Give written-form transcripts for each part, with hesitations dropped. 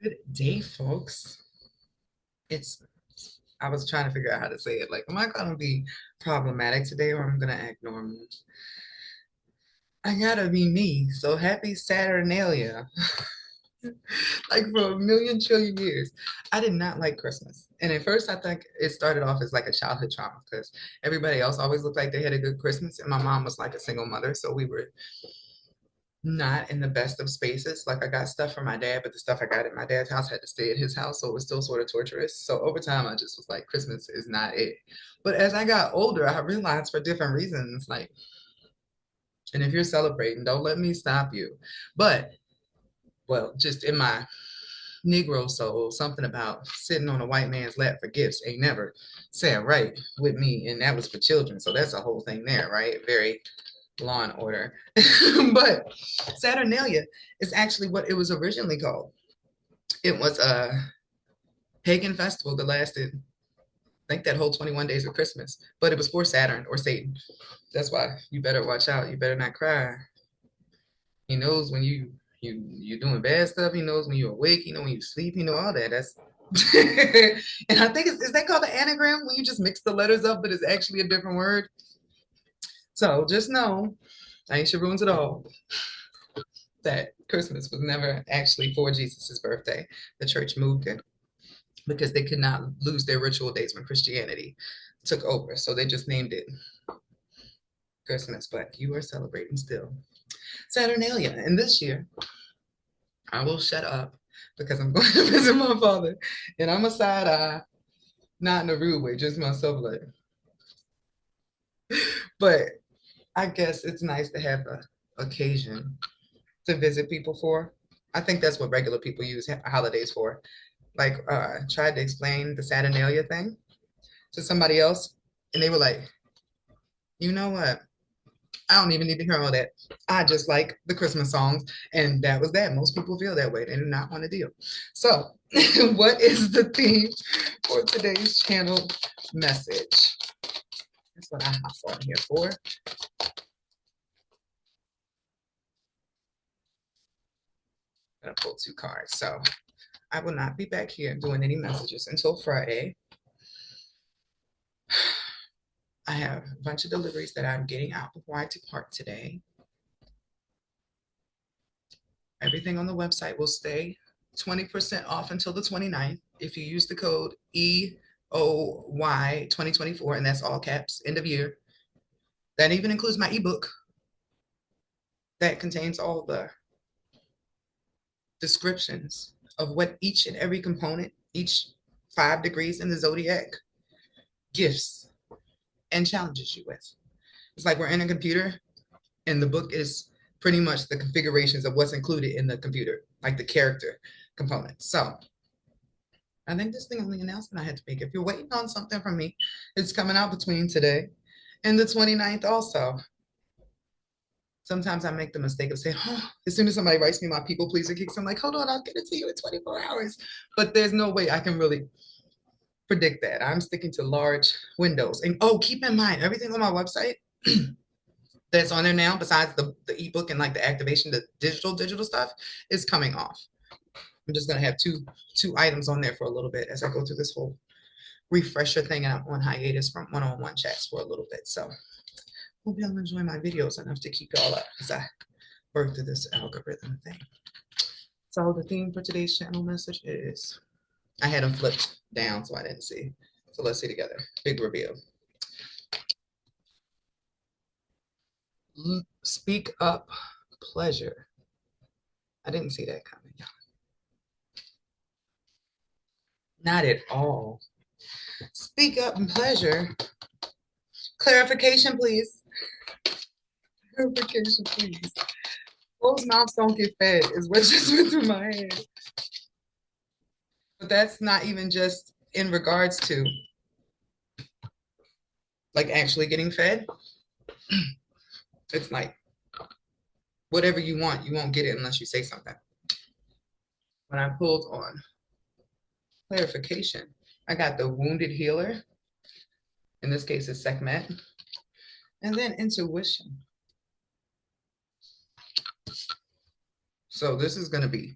Good day, folks. It's I was trying to figure out how to say it. Like, am I gonna be problematic today or I'm gonna act normal? I gotta be me. So happy Saturnalia. Like for a million trillion years. I did not like Christmas. And at first I think it started off as like a childhood trauma because everybody else always looked like they had a good Christmas. And my mom was like a single mother. So we were not in the best of spaces. Like I got stuff from my dad, but the stuff I got at my dad's house had to stay at his house, so it was still sort of torturous. So over time, I just was like, Christmas is not it. But as I got older, I realized for different reasons, like, and if you're celebrating, don't let me stop you. But well, just in my Negro soul, something about sitting on a white man's lap for gifts ain't never sat right with me, and that was for children. So that's a whole thing there, right? Very Law and Order. But Saturnalia is actually what it was originally called. It was a pagan festival that lasted, I think, that whole 21 days of Christmas, but it was for Saturn or Satan. That's why you better watch out. You better not cry. He knows when you're doing bad stuff. He knows when you're awake. He knows when you sleep. He know all that. That's and I think is that called the anagram when you just mix the letters up, but it's actually a different word. So just know, Aisha ruins it all, that Christmas was never actually for Jesus's birthday. The church moved it because they could not lose their ritual days when Christianity took over. So they just named it Christmas, but you are celebrating still. Saturnalia. And this year, I will shut up because I'm going to visit my father. And I'm a side eye, not in a rude way, just myself like. But I guess it's nice to have a occasion to visit people for. I think that's what regular people use holidays for. Like, tried to explain the Saturnalia thing to somebody else, and they were like, you know what? I don't even need to hear all that. I just like the Christmas songs, and that was that. Most people feel that way. They do not want to deal. So, what is the theme for today's channel message? That's what I have on here for. I'm gonna pull two cards. So, I will not be back here doing any messages until Friday. I have a bunch of deliveries that I'm getting out before I depart today. Everything on the website will stay 20% off until the 29th if you use the code EOY 2024, and that's all caps, end of year. That even includes my ebook that contains all the descriptions of what each and every component, each 5 degrees in the zodiac, gifts and challenges you with. It's like we're in a computer, and the book is pretty much the configurations of what's included in the computer, like the character components. So I think this is the only announcement I had to make. If you're waiting on something from me, it's coming out between today and the 29th also. Sometimes I make the mistake of saying, oh, as soon as somebody writes me my people pleaser kicks, I'm like, hold on, I'll get it to you in 24 hours. But there's no way I can really predict that. I'm sticking to large windows. And oh, keep in mind, everything on my website that's on there now, besides the ebook and like the activation, the digital stuff, is coming off. I'm just gonna have two items on there for a little bit as I go through this whole refresher thing, and I'm on hiatus from one-on-one chats for a little bit. So hope y'all enjoy my videos enough to keep y'all up as I work through this algorithm thing. So the theme for today's channel message is, I had them flipped down so I didn't see. So let's see together. Big reveal. Speak up, pleasure. I didn't see that coming, y'all. Not at all. Speak up and pleasure. Clarification, please. Clarification, please. Closed mouths don't get fed is what just went through my head. But that's not even just in regards to like actually getting fed. It's like whatever you want, you won't get it unless you say something. When I pulled on clarification, I got the wounded healer. In this case, it's Sekhmet. And then intuition. So this is going to be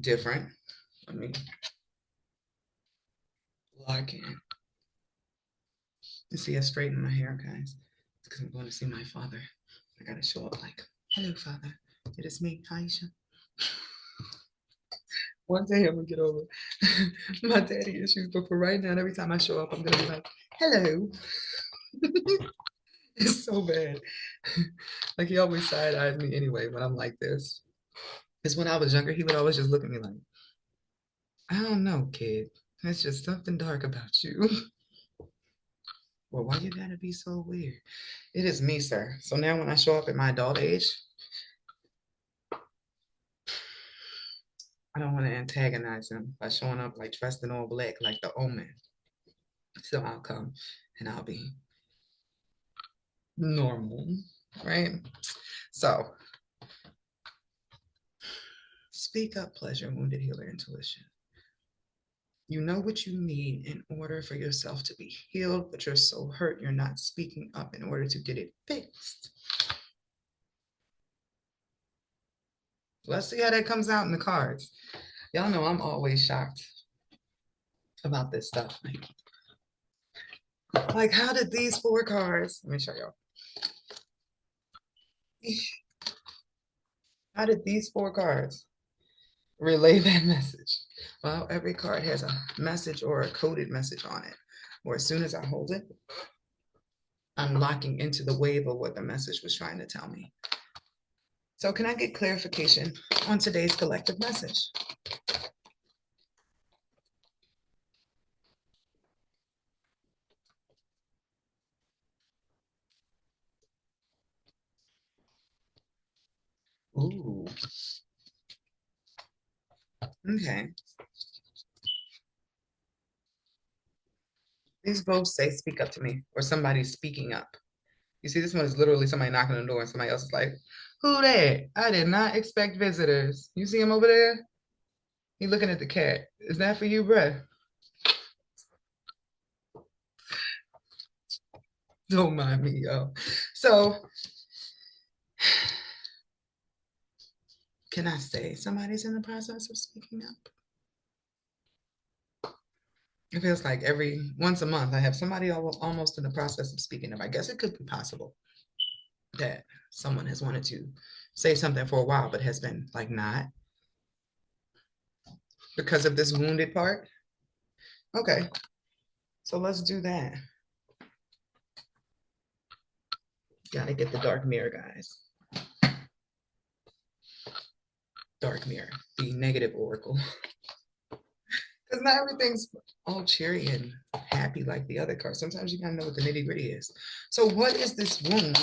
different. Let me log in. You see, I straighten my hair, guys, because I'm going to see my father. I gotta show up like, hello, father. It is me, Aisha. One day I'm gonna get over my daddy issues, but for right now, every time I show up, I'm gonna be like, hello. It's so bad. Like he always side eyes me anyway when I'm like this. Because when I was younger, he would always just look at me like, I don't know, kid. There's just something dark about you. Well, why you gotta be so weird? It is me, sir. So now when I show up at my adult age, I don't want to antagonize him by showing up like dressed in all black, like the omen. So I'll come and I'll be normal, right? So speak up, pleasure, wounded healer, intuition. You know what you need in order for yourself to be healed, but you're so hurt you're not speaking up in order to get it fixed. Let's see how that comes out in the cards. Y'all know I'm always shocked about this stuff. Like how did these four cards, let me show y'all. How did these four cards relay that message? Well, every card has a message or a coded message on it. Or as soon as I hold it, I'm locking into the wave of what the message was trying to tell me. So can I get clarification on today's collective message? Ooh. Okay. These both say speak up to me or somebody's speaking up. You see, this one is literally somebody knocking on the door and somebody else is like, who that? I did not expect visitors. You see him over there? He looking at the cat. Is that for you, bruh? Don't mind me, yo. So, can I say somebody's in the process of speaking up? It feels like every once a month I have somebody almost in the process of speaking up. I guess it could be possible that someone has wanted to say something for a while, but has been like not because of this wounded part. Okay, so let's do that. Gotta get the dark mirror, guys. Dark mirror, the negative oracle. Because not everything's all cheery and happy like the other cards. Sometimes you gotta know what the nitty gritty is. So, what is this wound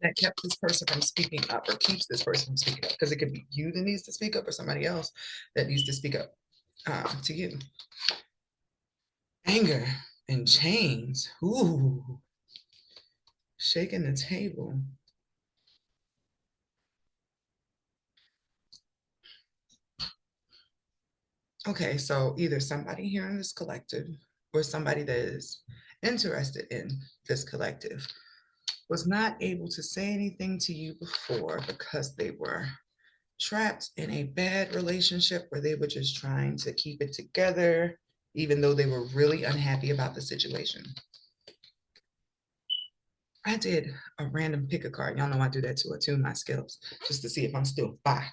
that kept this person from speaking up or keeps this person from speaking up? Because it could be you that needs to speak up or somebody else that needs to speak up to you. Anger and chains. Ooh, shaking the table. Okay, so either somebody here in this collective or somebody that is interested in this collective was not able to say anything to you before because they were trapped in a bad relationship where they were just trying to keep it together, even though they were really unhappy about the situation. I did a random pick a card. Y'all know I do that to attune my skills just to see if I'm still fine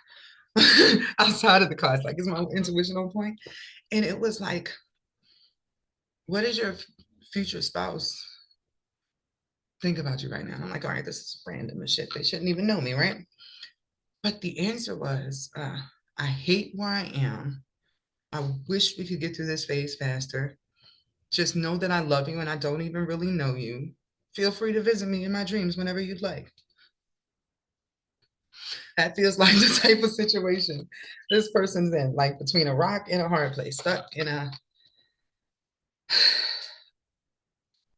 outside of the cards. Like, is my intuition on point? And it was like, what does your future spouse think about you right now? And I'm like, all right, this is random as shit. They shouldn't even know me, right? But the answer was, I hate where I am. I wish we could get through this phase faster. Just know that I love you and I don't even really know you. Feel free to visit me in my dreams whenever you'd like. That feels like the type of situation this person's in, like between a rock and a hard place, stuck in a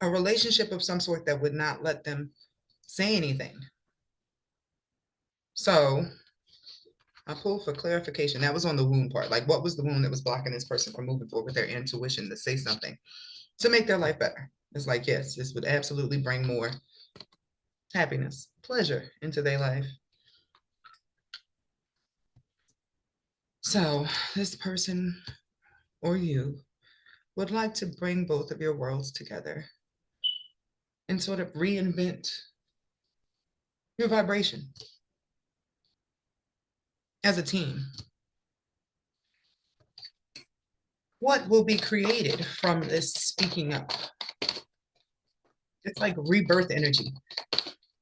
relationship of some sort that would not let them say anything. So I pulled for clarification. That was on the wound part. Like, what was the wound that was blocking this person from moving forward with their intuition to say something to make their life better? It's like, yes, this would absolutely bring more happiness, pleasure into their life. So this person or you would like to bring both of your worlds together and sort of reinvent your vibration as a team. What will be created from this speaking up? It's like rebirth energy.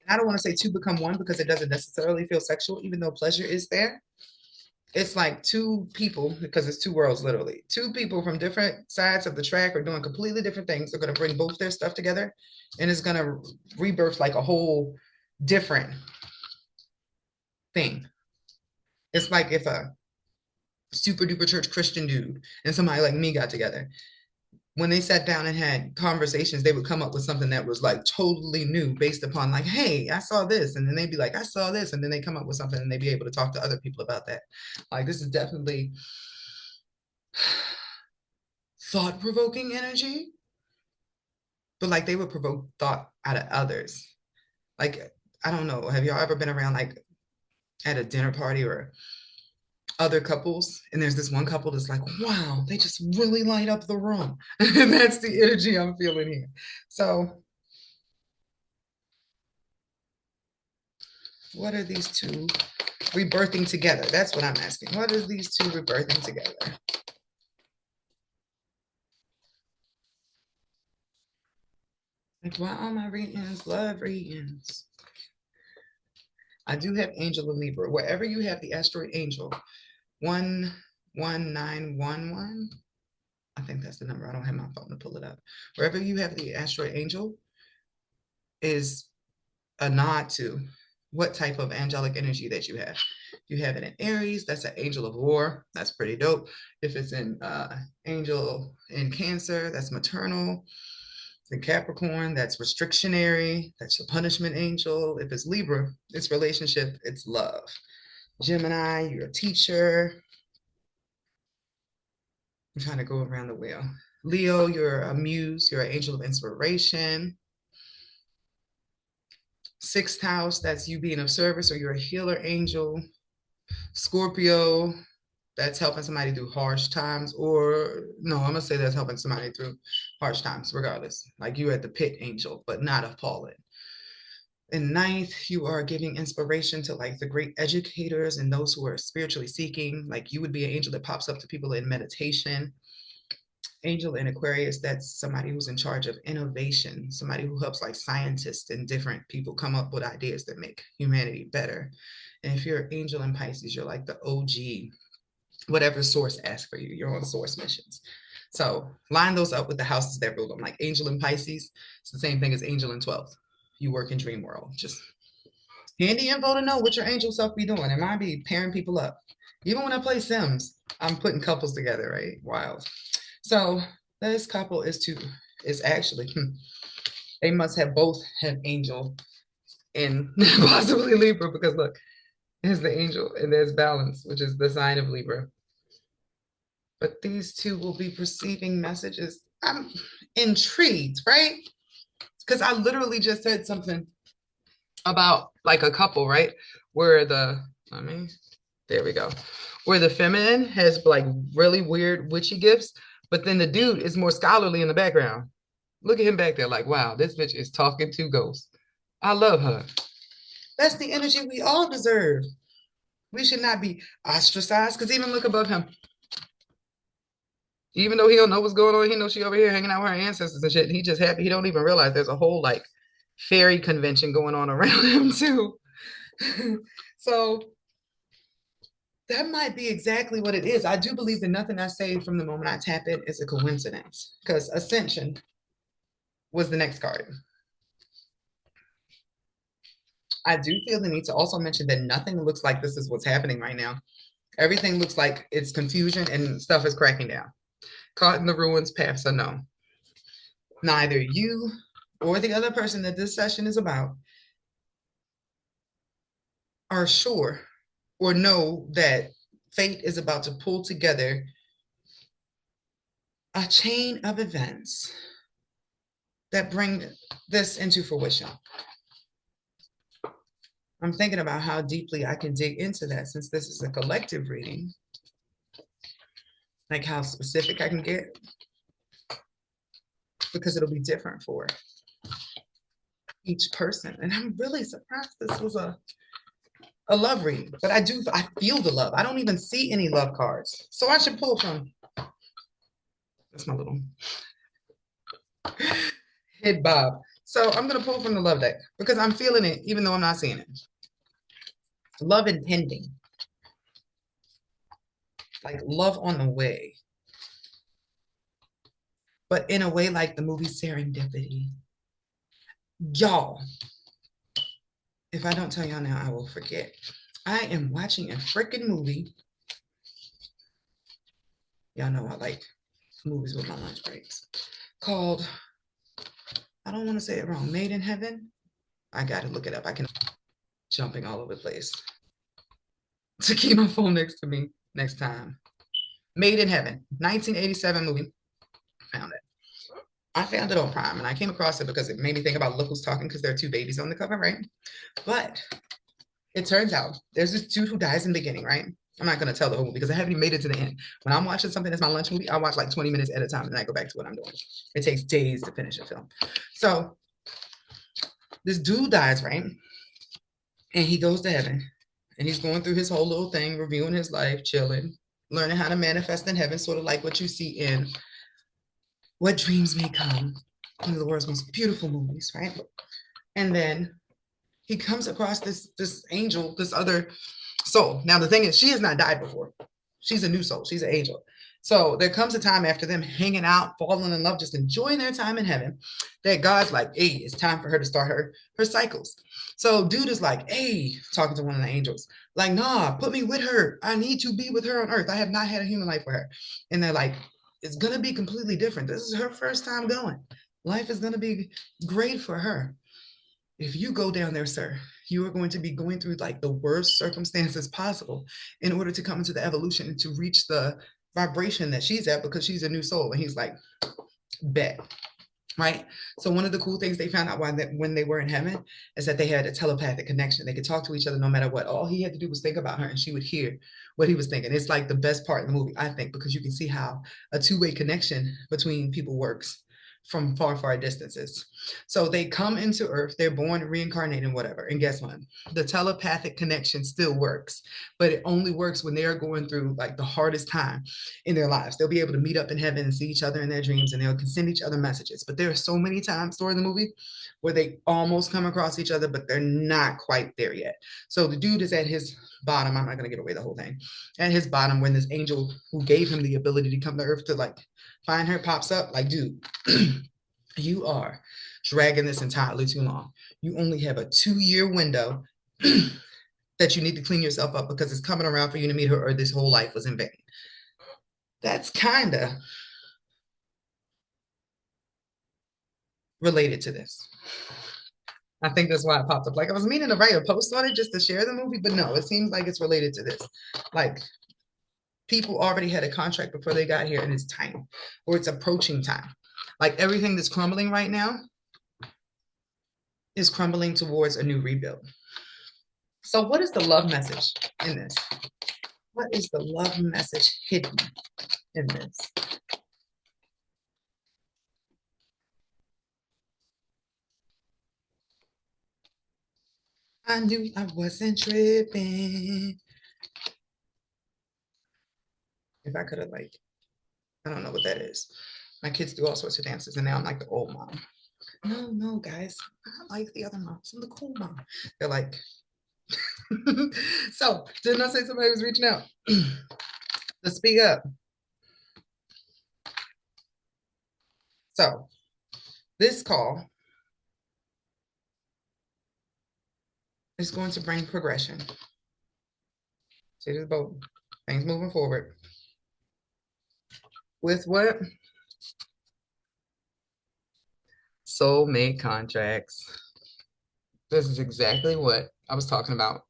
I don't want to say two become one because it doesn't necessarily feel sexual, even though pleasure is there. It's like two people, because it's two worlds, literally. Two people from different sides of the track are doing completely different things. They're going to bring both their stuff together and it's going to rebirth like a whole different thing. It's like if a super duper church Christian dude and somebody like me got together. When they sat down and had conversations, they would come up with something that was like totally new based upon like, hey, I saw this. And then they'd be like, I saw this. And then they come up with something and they'd be able to talk to other people about that. Like this is definitely thought-provoking energy, but like they would provoke thought out of others. Like, I don't know, have y'all ever been around like at a dinner party or other couples and there's this one couple that's like, wow, they just really light up the room. And that's the energy I'm feeling here. So what are these two rebirthing together? That's what I'm asking. What are these two rebirthing together? Like, why all my readings? Love readings. I do have Angel of Libra. Wherever you have the asteroid Angel, 11911. I think that's the number. I don't have my phone to pull it up. Wherever you have the asteroid Angel is a nod to what type of angelic energy that you have. You have it in Aries, that's an angel of war. That's pretty dope. If it's in angel in Cancer, that's maternal. In Capricorn, that's restrictionary. That's your punishment angel. If it's Libra, it's relationship, it's love. Gemini, you're a teacher. I'm trying to go around the wheel. Leo, you're a muse, you're an angel of inspiration. Sixth house, that's you being of service, or you're a healer angel. Scorpio, that's helping somebody through harsh times, or no, I'm gonna say that's helping somebody through harsh times, regardless. Like you're at the pit angel, but not a fallen. In ninth, you are giving inspiration to like the great educators and those who are spiritually seeking. Like you would be an angel that pops up to people in meditation. Angel in Aquarius, that's somebody who's in charge of innovation, somebody who helps like scientists and different people come up with ideas that make humanity better. And if you're Angel in Pisces, you're like the OG, whatever source asks for you, you're on source missions. So line those up with the houses that rule them. Like Angel in Pisces, it's the same thing as Angel in 12th. You work in dream world. Just handy info to know what your angel self be doing. It might be pairing people up. Even when I play Sims, I'm putting couples together, right? Wild. So this couple is actually they must have both had angel and possibly Libra because look, here's the angel and there's balance, which is the sign of Libra. But these two will be receiving messages. I'm intrigued, right? Because I literally just said something about like a couple, right? Where there we go. Where the feminine has like really weird witchy gifts, but then the dude is more scholarly in the background. Look at him back there, like, wow, this bitch is talking to ghosts. I love her. That's the energy we all deserve. We should not be ostracized because even look above him. Even though he don't know what's going on, he knows she over here hanging out with her ancestors and shit. He just happy he don't even realize there's a whole like fairy convention going on around him too. So that might be exactly what it is. I do believe that nothing I say from the moment I tap it is a coincidence because Ascension was the next card. I do feel the need to also mention that nothing looks like this is what's happening right now. Everything looks like it's confusion and stuff is cracking down. Caught in the ruins, paths unknown. Neither you or the other person that this session is about are sure or know that fate is about to pull together a chain of events that bring this into fruition. I'm thinking about how deeply I can dig into that since this is a collective reading. like how specific I can get, because it'll be different for each person. And I'm really surprised this was a love read, but I feel the love. I don't even see any love cards. So I should pull from, that's my little head bob. So I'm gonna pull from the love deck because I'm feeling it, even though I'm not seeing it. Love intending, like love on the way, but in a way like the movie Serendipity. Y'all, if I don't tell y'all now, I will forget. I am watching a freaking movie. Y'all know I like movies with my lunch breaks. Called, I don't want to say it wrong, Made in Heaven. I got to look it up. I can jumping all over the place to keep my phone next to me next time. Made in Heaven, 1987 movie. Found it. I found it on Prime, and I came across it because it made me think about Look Who's Talking, because there are two babies on the cover, right? But it turns out there's this dude who dies in the beginning, right? I'm not going to tell the whole movie because I haven't even made it to the end. When I'm watching something that's my lunch movie, I watch like 20 minutes at a time and then I go back to what I'm doing. It takes days to finish a film. So this dude dies, right? And he goes to heaven and he's going through his whole little thing, reviewing his life, chilling, learning how to manifest in heaven, sort of like what you see in What Dreams May Come, one of the world's most beautiful movies, right? And then he comes across this angel, this other soul. Now the thing is, she has not died before. She's a new soul. She's an angel. So there comes a time after them hanging out, falling in love, just enjoying their time in heaven, that God's like, hey, it's time for her to start her cycles. So dude is like, hey, talking to one of the angels, like, nah, put me with her. I need to be with her on earth. I have not had a human life with her. And they're like, it's gonna be completely different. This is her first time going. Life is gonna be great for her. If you go down there, sir, you are going to be going through like the worst circumstances possible in order to come into the evolution and to reach the vibration that she's at, because she's a new soul. And he's like, bet. Right. So one of the cool things they found out when they were in heaven is that they had a telepathic connection. They could talk to each other no matter what. All he had to do was think about her and she would hear what he was thinking. It's like the best part of the movie, I think, because you can see how a two-way connection between people works from far, far distances. So they come into Earth, they're born, reincarnated, whatever. And guess what? The telepathic connection still works, but it only works when they're going through like the hardest time in their lives. They'll be able to meet up in heaven and see each other in their dreams, and they'll send each other messages. But there are so many times during the movie where they almost come across each other, but they're not quite there yet. So the dude is at his bottom. I'm not going to give away the whole thing. At his bottom, when this angel who gave him the ability to come to Earth to like find her pops up, like, dude, you are dragging this entirely too long. You only have a 2-year window that you need to clean yourself up, because it's coming around for you to meet her, or this whole life was in vain. That's kind of related to this. I think that's why it popped up. Like, I was meaning to write a post on it just to share the movie, but no, it seems like it's related to this. Like, people already had a contract before they got here, and it's time, or it's approaching time. Like, everything that's crumbling right now is crumbling towards a new rebuild. So what is the love message in this? What is the love message hidden in this? I knew I wasn't tripping. If I could have, like, I don't know what that is. My kids do all sorts of dances, and now I'm like the old mom. No, no, guys, I like the other moms. I'm the cool mom. They're like, so didn't I say somebody was reaching out to speak up? So this call is going to bring progression. See this boat, things moving forward. With what? Soulmate contracts. This is exactly what I was talking about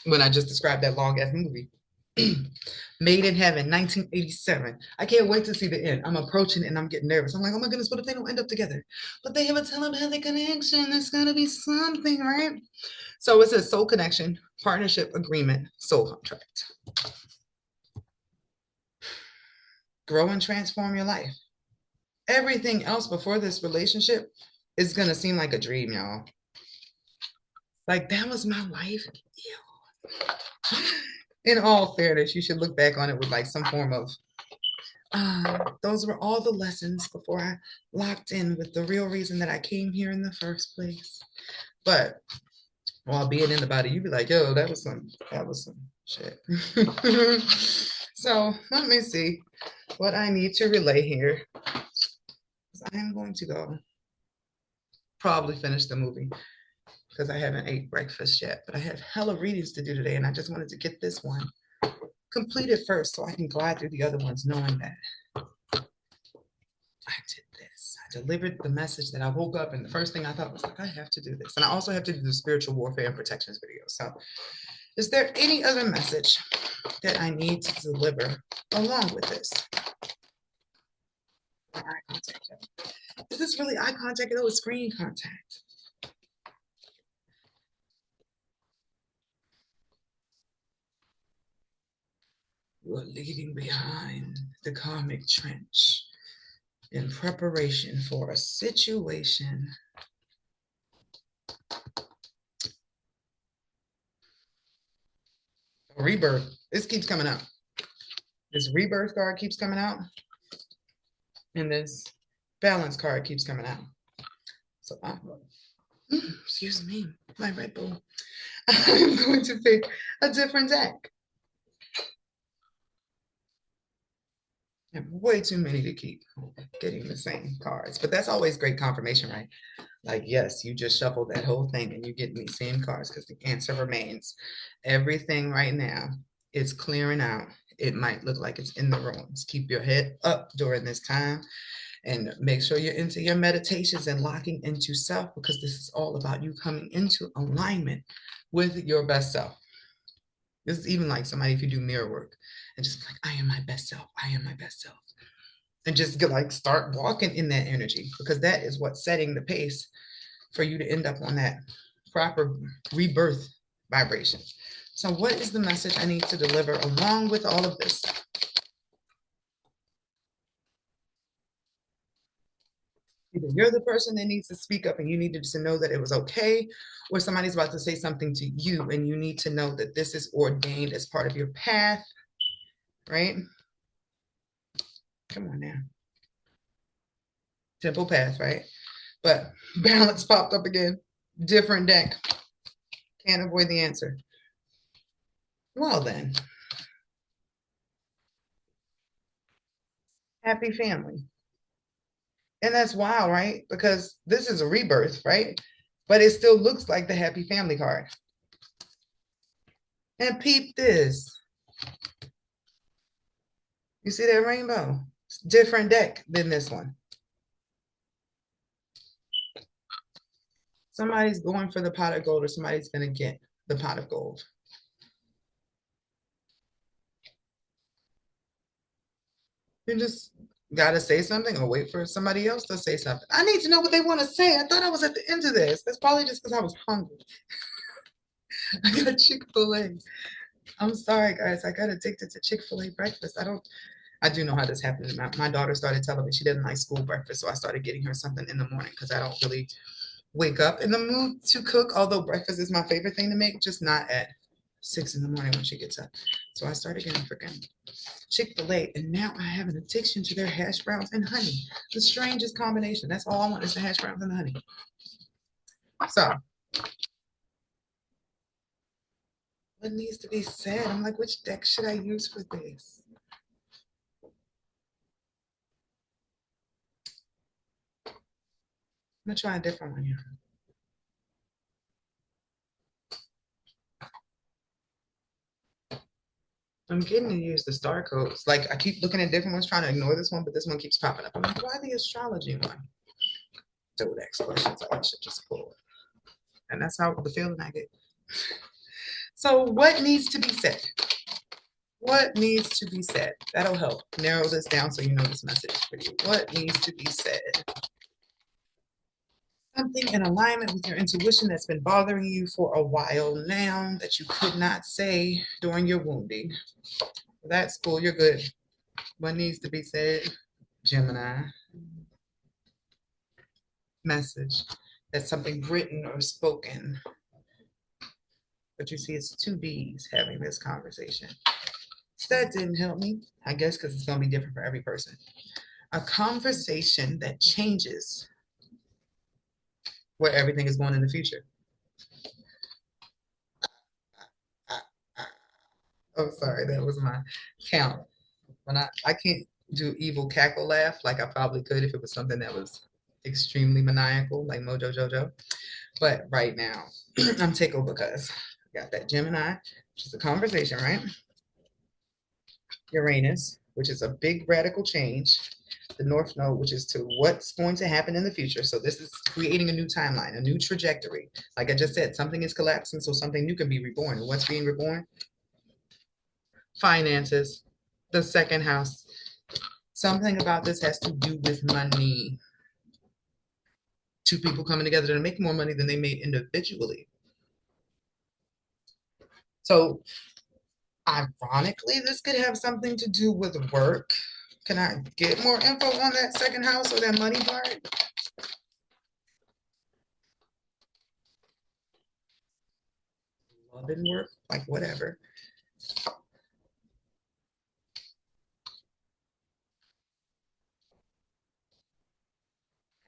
when I just described that long ass movie. Made in Heaven, 1987. I can't wait to see the end. I'm approaching it and I'm getting nervous. I'm like, oh my goodness, what if they don't end up together? But they have a telepathic connection. There's gonna be something, right? So it says soul connection, partnership agreement, soul contract. grow and transform your life. Everything else before this relationship is going to seem like a dream, y'all. Like, that was my life. Ew. In all fairness, you should look back on it with like some form of, those were all the lessons before I locked in with the real reason that I came here in the first place. But while being in the body, you'd be like, yo, that was some shit. So let me see what I need to relay here. I am going to go probably finish the movie because I haven't ate breakfast yet, but I have hella readings to do today, and I just wanted to get this one completed first so I can glide through the other ones knowing that I did this. I delivered the message that I woke up, and the first thing I thought was like, I have to do this. And I also have to do the spiritual warfare and protections video. So is there any other message that I need to deliver along with this? Eye contact. Is this really eye contact? Oh, it's screen contact. You are leaving behind the karmic trench in preparation for a situation rebirth. This keeps coming up. This rebirth card keeps coming out, and this balance card keeps coming out. So excuse me, my Red Bull. I'm going to pick a different deck. I have way too many to keep getting the same cards, but that's always great confirmation, right? Like, yes, you just shuffled that whole thing and you get me same cards because the answer remains. Everything right now is clearing out. It might look like it's in the ruins. Keep your head up during this time and make sure you're into your meditations and locking into self, because this is all about you coming into alignment with your best self. This is even like somebody, if you do mirror work and just like, I am my best self. I am my best self. And just like start walking in that energy, because that is what's setting the pace for you to end up on that proper rebirth vibration. So what is the message I need to deliver along with all of this? Either you're the person that needs to speak up and you needed to know that it was okay, or somebody's about to say something to you and you need to know that this is ordained as part of your path, right? Come on now. Temple path, right? But balance popped up again. Different deck. Can't avoid the answer. Well then. Happy family. And that's wild, right? Because this is a rebirth, right? But it still looks like the happy family card. And peep this. You see that rainbow? It's a different deck than this one. Somebody's going for the pot of gold, or somebody's going to get the pot of gold. You just got to say something or wait for somebody else to say something. I need to know what they want to say. I thought I was at the end of this. That's probably just because I was hungry. I got Chick-fil-A. I'm sorry, guys. I got addicted to Chick-fil-A breakfast. I do know how this happened. My daughter started telling me she didn't like school breakfast, so I started getting her something in the morning because I don't really wake up in the mood to cook, although breakfast is my favorite thing to make, just not at 6 in the morning when she gets up. So I started getting freaking Chick-fil-A, and now I have an addiction to their hash browns and honey. The strangest combination. That's all I want is the hash browns and the honey. So what needs to be said? I'm like, which deck should I use for this? I'm gonna try a different one here. I'm getting to use the star codes. Like, I keep looking at different ones, trying to ignore this one, but this one keeps popping up. I'm like, why the astrology one? Zodiac questions I should just pull. And that's how the feeling I get. So what needs to be said? What needs to be said? That'll help narrow this down so you know this message is for you. What needs to be said? Something in alignment with your intuition that's been bothering you for a while now that you could not say during your wounding. That's cool. You're good. What needs to be said? Gemini. Message. That's something written or spoken. But you see, it's two B's having this conversation. So that didn't help me, I guess, because it's going to be different for every person. A conversation that changes where everything is going in the future. Oh, sorry, that was my count. When I can't do evil cackle laugh like I probably could if it was something that was extremely maniacal, like Mojo Jojo. But right now, I'm tickled because I got that Gemini, which is a conversation, right? Uranus, which is a big radical change. The North Node, which is to what's going to happen in the future. So this is creating a new timeline, a new trajectory. Like I just said, something is collapsing, so something new can be reborn. What's being reborn? Finances, the second house. Something about this has to do with money. Two people coming together to make more money than they made individually. So ironically, this could have something to do with work. Can I get more info on that second house or that money part? Love and work, like whatever.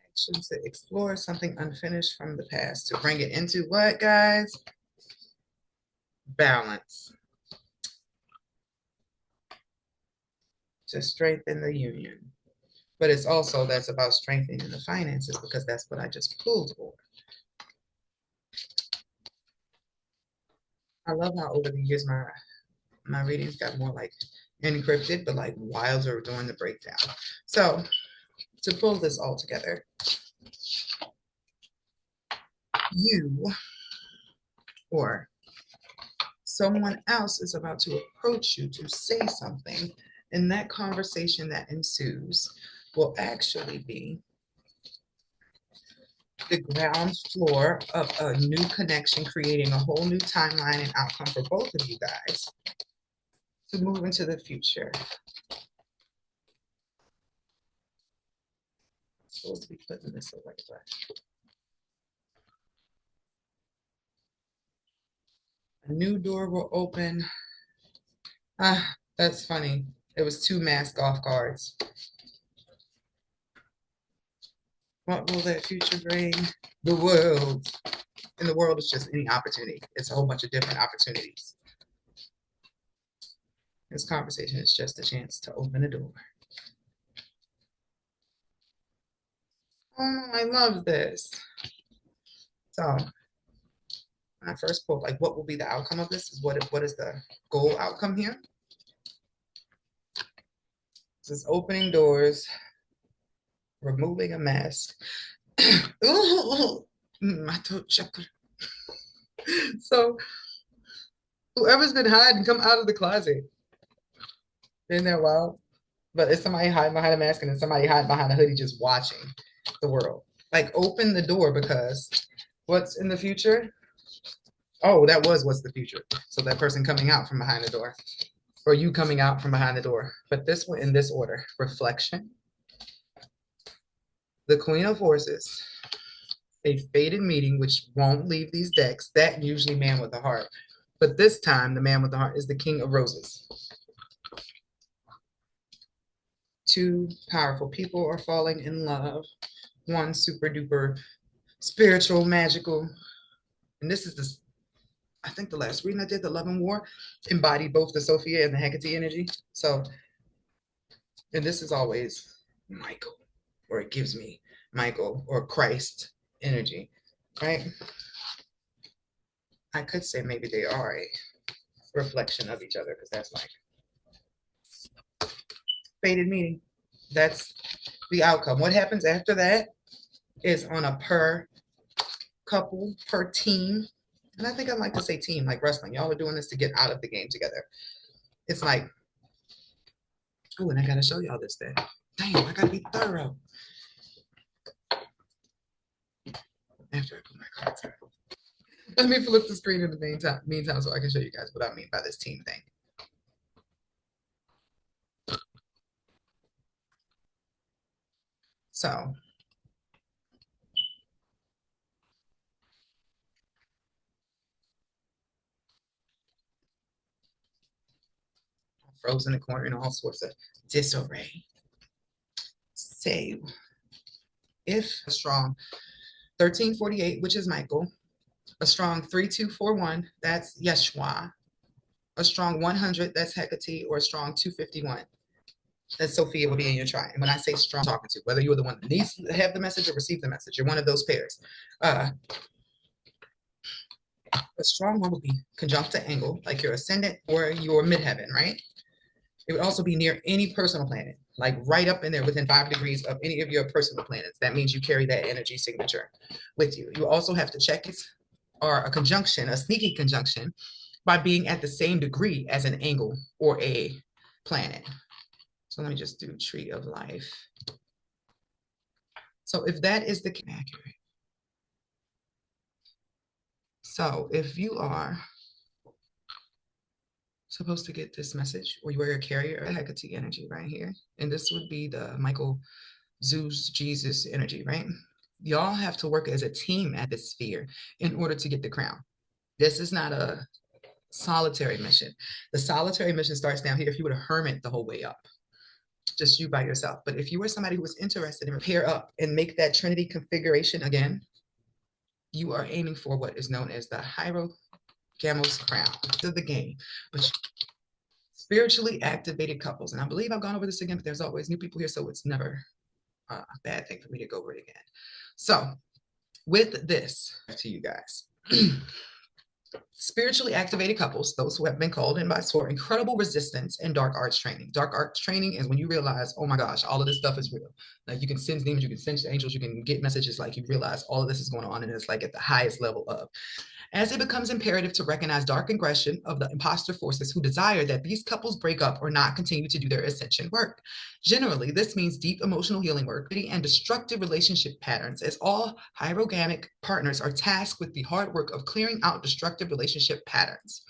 Action to explore something unfinished from the past to bring it into what, guys? Balance. To strengthen the union. But it's also that's about strengthening the finances because that's what I just pulled for. I love how over the years my readings got more like encrypted, but like wilder during the breakdown. So to pull this all together, you or someone else is about to approach you to say something, and that conversation that ensues will actually be the ground floor of a new connection, creating a whole new timeline and outcome for both of you guys to move into the future. I'm supposed to be putting this away, but a new door will open. Ah, that's funny. It was two mask off cards. What will that future bring? The world. And the world is just any opportunity. It's a whole bunch of different opportunities. This conversation is just a chance to open a door. Oh, I love this. So when I first pulled, like, what will be the outcome of this? Is what is the goal outcome here? This is opening doors, removing a mask. Ooh, my throat chakra. So whoever's been hiding, come out of the closet. Isn't that wild? But it's somebody hiding behind a mask and then somebody hiding behind a hoodie just watching the world. Like open the door because what's in the future? Oh, that was what's the future. So that person coming out from behind the door or you coming out from behind the door. But this one in this order, reflection, the Queen of Horses, a fated meeting, which won't leave these decks. That usually man with a heart. But this time, the man with the heart is the King of Roses. Two powerful people are falling in love. One super duper spiritual, magical. And this is this, I think the last reading I did, the Love and War, embodied both the Sophia and the Hecate energy. So, and this is always Michael, or it gives me Michael or Christ energy, right? I could say maybe they are a reflection of each other because that's like fated meeting. That's the outcome. What happens after that is on a per couple, per team. And I think I like to say team, like wrestling. Y'all are doing this to get out of the game together. It's like, oh, and I gotta show y'all this thing. Damn, I gotta be thorough. After I put my cards out. Let me flip the screen in the meantime so I can show you guys what I mean by this team thing. So frozen in the corner in all sorts of disarray. Say, if a strong 1348, which is Michael, a strong 3241, that's Yeshua, a strong 100, that's Hecate, or a strong 251, that Sophia will be in your chart. And when I say strong, I'm talking to whether you are the one that needs to have the message or receive the message, you're one of those pairs. A strong one will be conjunct to angle, like your ascendant or your midheaven, right? It would also be near any personal planet, like right up in there within 5 degrees of any of your personal planets. That means you carry that energy signature with you. You also have to check it, or a conjunction, a sneaky conjunction, by being at the same degree as an angle or a planet. So let me just do tree of life. So if that is the accurate. So if you are supposed to get this message, or you are a carrier of Hecate energy right here, and this would be the Michael Zeus Jesus energy, right? Y'all have to work as a team at this sphere in order to get the crown. This is not a solitary mission. The solitary mission starts down here if you were a hermit the whole way up, just you by yourself. But if you were somebody who was interested in pair up and make that Trinity configuration again, you are aiming for what is known as the Hierogamous crown of the game. But spiritually activated couples, and I believe I've gone over this again, but there's always new people here, so it's never a bad thing for me to go over it again. So with this to you guys, spiritually activated couples, those who have been called in by SOAR, incredible resistance and dark arts training. Dark arts training is when you realize, oh my gosh, all of this stuff is real. Like you can sense demons, you can sense angels, you can get messages, like you realize all of this is going on, and it's like at the highest level of. As it becomes imperative to recognize dark aggression of the imposter forces who desire that these couples break up or not continue to do their ascension work. Generally, this means deep emotional healing work and destructive relationship patterns, as all hierogamic partners are tasked with the hard work of clearing out destructive relationship patterns.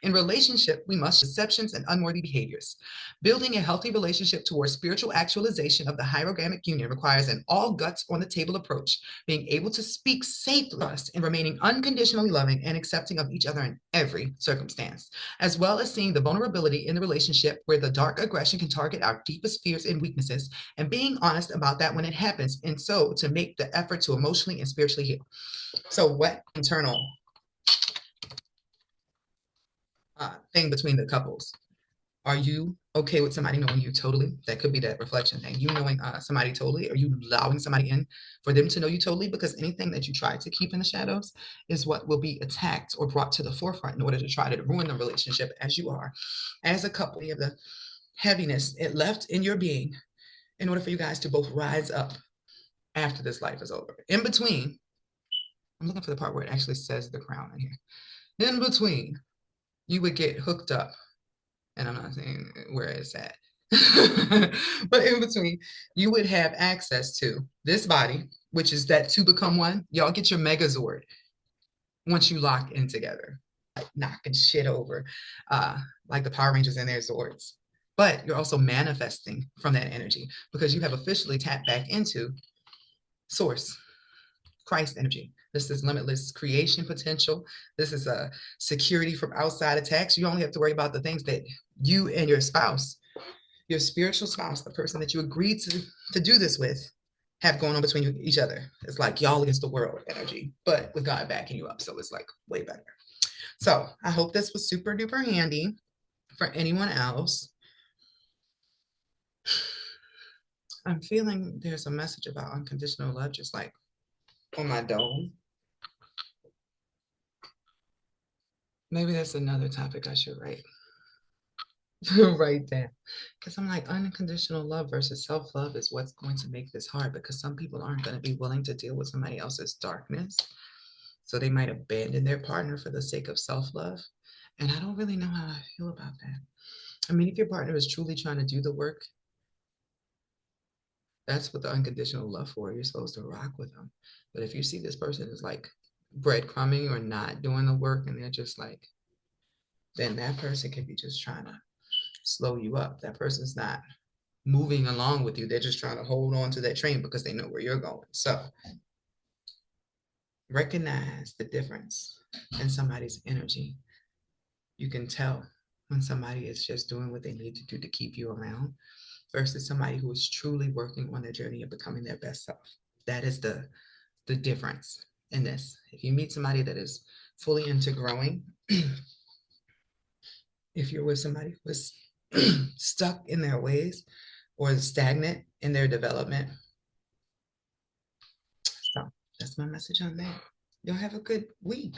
In relationship, we must deceptions and unworthy behaviors. Building a healthy relationship towards spiritual actualization of the hierogamic union requires an all guts on the table approach, being able to speak safely and remaining unconditionally loving and accepting of each other in every circumstance, as well as seeing the vulnerability in the relationship where the dark aggression can target our deepest fears and weaknesses, and being honest about that when it happens, and so to make the effort to emotionally and spiritually heal. So what internal thing between the couples? Are you okay with somebody knowing you totally? That could be that reflection thing. You knowing somebody totally. Are you allowing somebody in for them to know you totally? Because anything that you try to keep in the shadows is what will be attacked or brought to the forefront in order to try to ruin the relationship as you are. As a couple, you have the heaviness it left in your being in order for you guys to both rise up after this life is over. In between, I'm looking for the part where it actually says the crown in here. In between, you would get hooked up, and I'm not saying where it's at, but in between, you would have access to this body, which is that to become one. Y'all get your Megazord once you lock in together, like knocking shit over, like the Power Rangers and their Zords. But you're also manifesting from that energy because you have officially tapped back into source, Christ energy. This is limitless creation potential. This is a security from outside attacks. You only have to worry about the things that you and your spouse, your spiritual spouse, the person that you agreed to do this with, have going on between each other. It's like y'all against the world energy, but with God backing you up. So it's like way better. So I hope this was super duper handy for anyone else. I'm feeling there's a message about unconditional love, just like on my dome. Maybe that's another topic I should write. Write down. Because I'm like, unconditional love versus self-love is what's going to make this hard, because some people aren't going to be willing to deal with somebody else's darkness. So they might abandon their partner for the sake of self-love. And I don't really know how I feel about that. I mean, if your partner is truly trying to do the work, that's what the unconditional love for. You're supposed to rock with them. But if you see this person is like breadcrumbing or not doing the work, and they're just like, then that person could be just trying to slow you up. That person's not moving along with you. They're just trying to hold on to that train because they know where you're going. So recognize the difference in somebody's energy. You can tell when somebody is just doing what they need to do to keep you around versus somebody who is truly working on their journey of becoming their best self. That is the difference in this. If you meet somebody that is fully into growing, if you're with somebody who is stuck in their ways or stagnant in their development. So that's my message on that. Y'all have a good week.